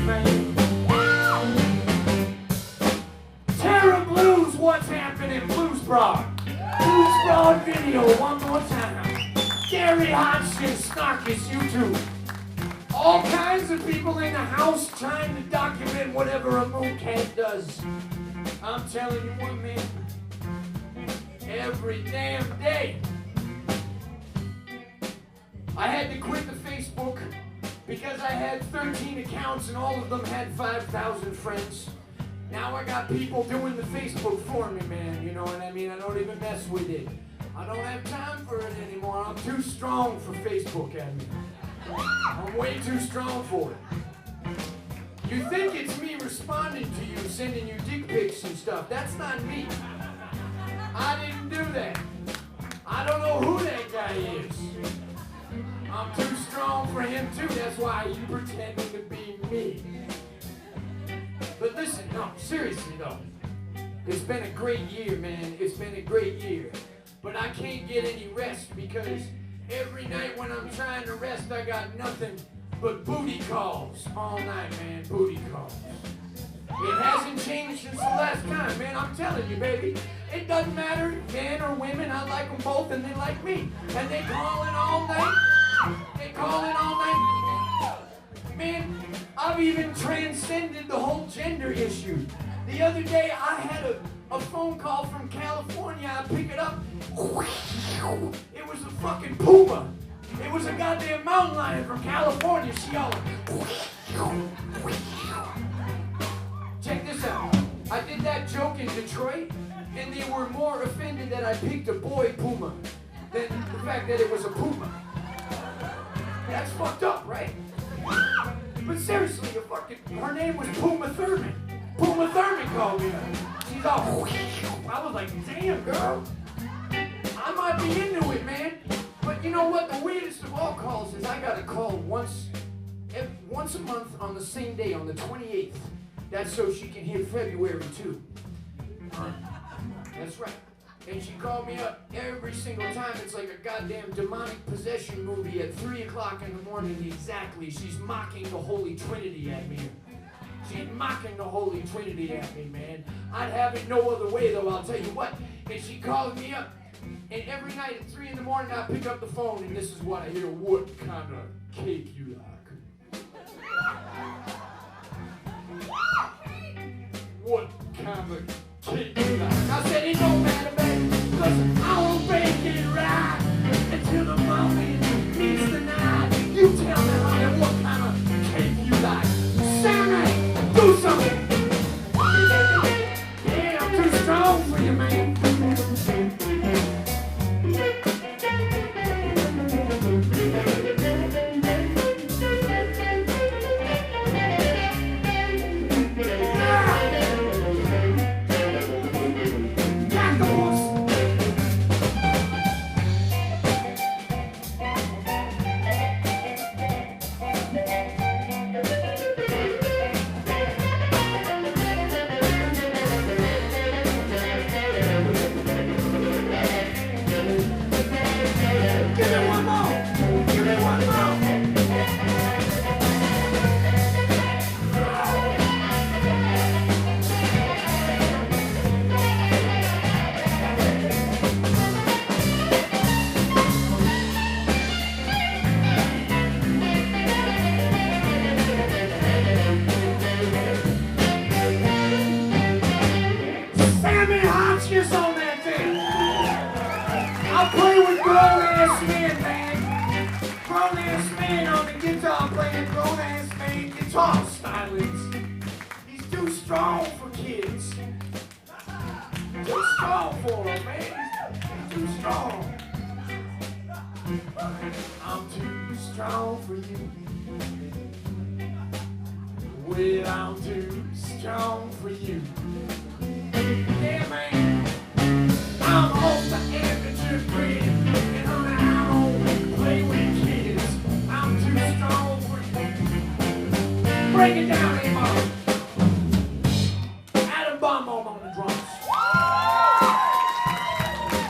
man. Terra Blues, what's happening? Blues Broad. Blues Broad video, one more time. Gary Hotchkiss, Snarkus, YouTube. All kinds of people in the house trying to document whatever a mooncake does. I'm telling you what, man. Every damn day. I had to quit the Facebook because I had 13 accounts and all of them had 5,000 friends. Now I got people doing the Facebook for me, man. You know what I mean? I don't even mess with it. I don't have time for it anymore. I'm too strong for Facebook, I mean. I'm way too strong for it. You think it's me responding to you, sending you dick pics and stuff. That's not me. I didn't do that. I don't know who that guy is. I'm too strong for him too. That's why he pretending to be me. But listen, no, seriously though. It's been a great year, man. It's been a great year. But I can't get any rest because every night when I'm trying to rest, I got nothing but booty calls all night, man. Booty calls. It hasn't changed since the last time, man. I'm telling you, baby. It doesn't matter, men or women. I like them both, and they like me. And they call in all night. They call in all night. Man, I've even transcended the whole gender issue. The other day, I had a phone call from California. I pick it up. It was a fucking puma. It was a goddamn mountain lion from California. She all check this out. I did that joke in Detroit, and they were more offended that I picked a boy puma than the fact that it was a puma. That's fucked up, right? But seriously, her name was Puma Thurman. Puma Thurman called me up. She's all, I was like, damn, girl. I might be into it, man. But you know what? The weirdest of all calls is I got a call once a month on the same day, on the 28th. That's so she can hit February too. That's right. And she called me up every single time. It's like a goddamn demonic possession movie at 3 o'clock in the morning exactly. She's mocking the Holy Trinity at me. She's mocking the Holy Trinity at me, man. I'd have it no other way, though, I'll tell you what. And she called me up, and every night at 3 in the morning, I pick up the phone, and this is what I hear. What kind of cake you like? What kind of cake you like? I said, it don't matter, baby, because I won't bake it right until the moment meets the night. You tell me, honey, what kind of cake you like? Sammy, do something. Yeah, I'm too strong for you, man. Break it down, A-Bomb. Baum on the drums.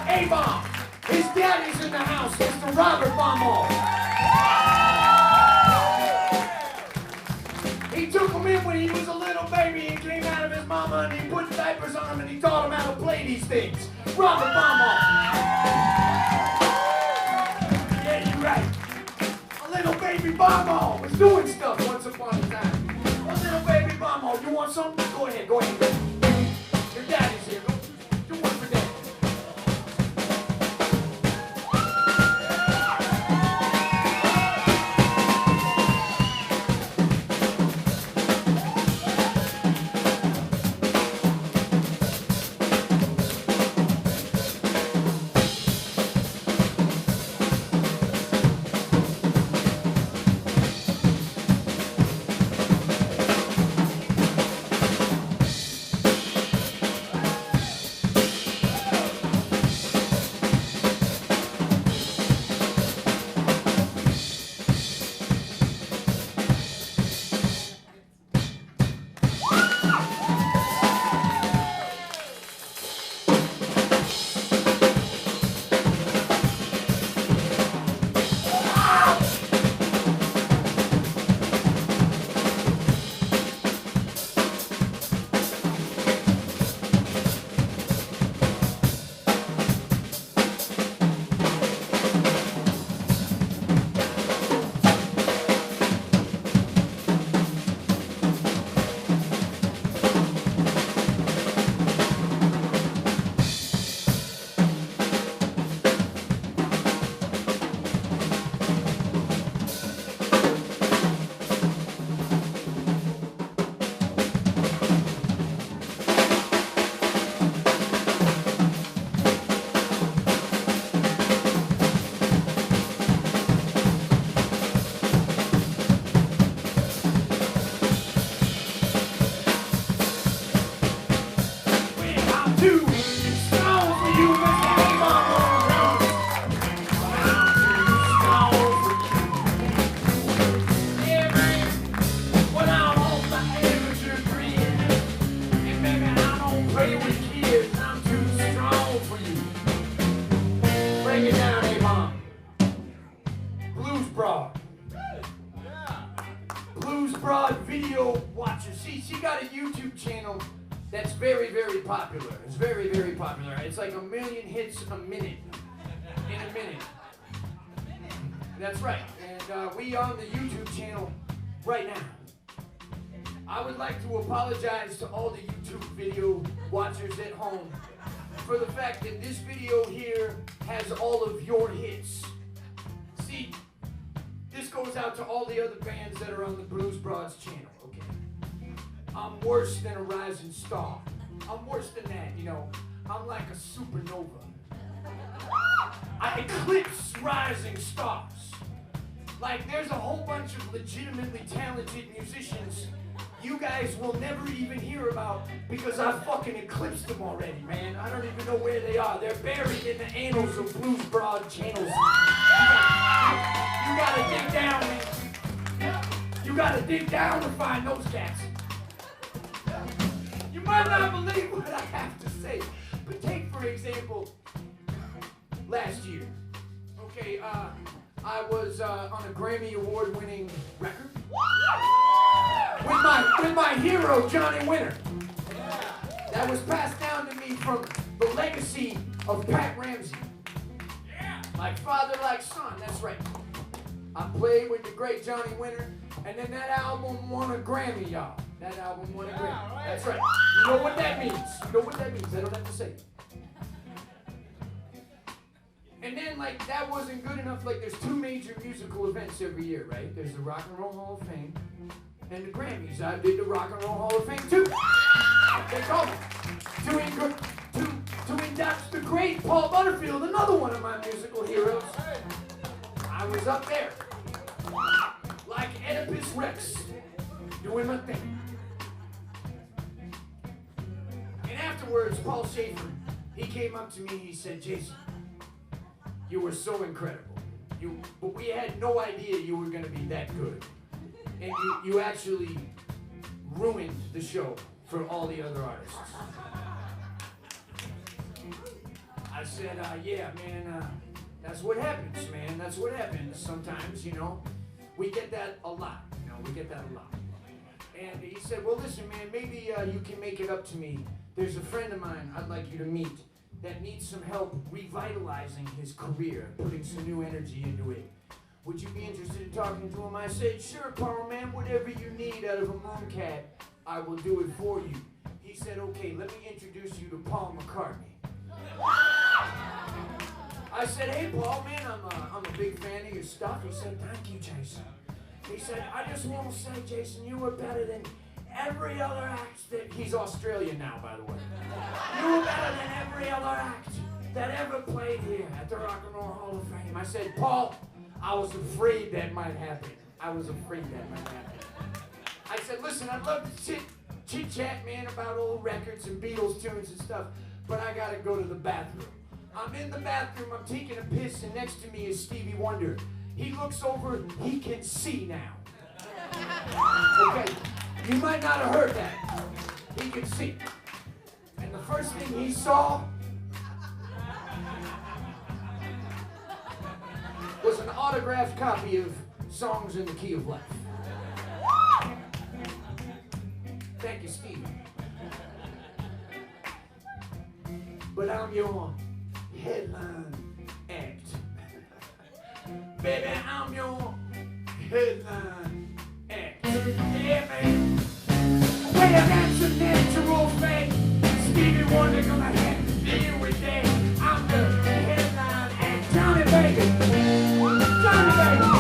A-Bomb. His daddy's in the house, Mr. Robert Baum. He took him these things. Rob the bomb off. Yeah, you're right. A little baby bomb was doing stuff once upon a time. A little baby bomb. You want something? Go ahead, go ahead. Your daddy's here. Go do one for daddy. That's very, very popular. It's very, very popular. It's like 1 million hits a minute. In a minute. That's right. And we on the YouTube channel right now. I would like to apologize to all the YouTube video watchers at home for the fact that this video here has all of your hits. See, this goes out to all the other bands that are on the Blues Broads channel, okay? I'm worse than a rising star. I'm worse than that, you know. I'm like a supernova. I eclipse rising stars. Like, there's a whole bunch of legitimately talented musicians you guys will never even hear about because I fucking eclipsed them already, man. I don't even know where they are. They're buried in the annals of Blues Broad channels. You gotta dig down, man. You gotta dig down to find those cats. You might not believe what I have to say, but take, for example, last year. Okay, I was on a Grammy Award-winning record with my hero, Johnny Winter. That was passed down to me from the legacy of Pat Ramsey. Like father, like son, that's right. I played with the great Johnny Winter, and then that album won a Grammy, y'all. That album won a Grammy. That's right. You know what that means. You know what that means. I don't have to say it. And then, like, that wasn't good enough. Like, there's 2 major musical events every year, right? There's the Rock and Roll Hall of Fame and the Grammys. I did the Rock and Roll Hall of Fame, too. They call me. To induct the great Paul Butterfield, another one of my musical heroes. I was up there, like Oedipus Rex, doing my thing. And afterwards, Paul Schaefer, he came up to me, he said, Jason, you were so incredible. But we had no idea you were going to be that good. And you actually ruined the show for all the other artists. I said, yeah, man, that's what happens, man. That's what happens sometimes, you know. We get that a lot, you know. We get that a lot. And he said, well, listen, man, maybe you can make it up to me. There's a friend of mine I'd like you to meet. that needs some help revitalizing his career, putting some new energy into it. Would you be interested in talking to him? I said, sure, Paul, man, whatever you need out of a mooncat, I will do it for you. He said, okay, let me introduce you to Paul McCartney. I said, hey, Paul, man, I'm a big fan of your stuff. He said, thank you, Jason. He said, I just want to say, Jason, you were better than every other act that... He's Australian now, by the way. You were better than every other act that ever played here at the Rock and Roll Hall of Fame. I said, Paul, I was afraid that might happen. I was afraid that might happen. I said, listen, I'd love to chit-chat, man, about old records and Beatles tunes and stuff, but I gotta go to the bathroom. I'm in the bathroom, I'm taking a piss, and next to me is Stevie Wonder. He looks over, he can see now. Okay, you might not have heard that. He can see. And the first thing he saw was an autographed copy of Songs in the Key of Life. Thank you, Steve. But I'm your headline act. Baby, I'm your headline act. Yeah, man. Well, that's a natural fact. Stevie Wonder gonna have to deal with that. I'm the headline act. Johnny Baby. Johnny Baby.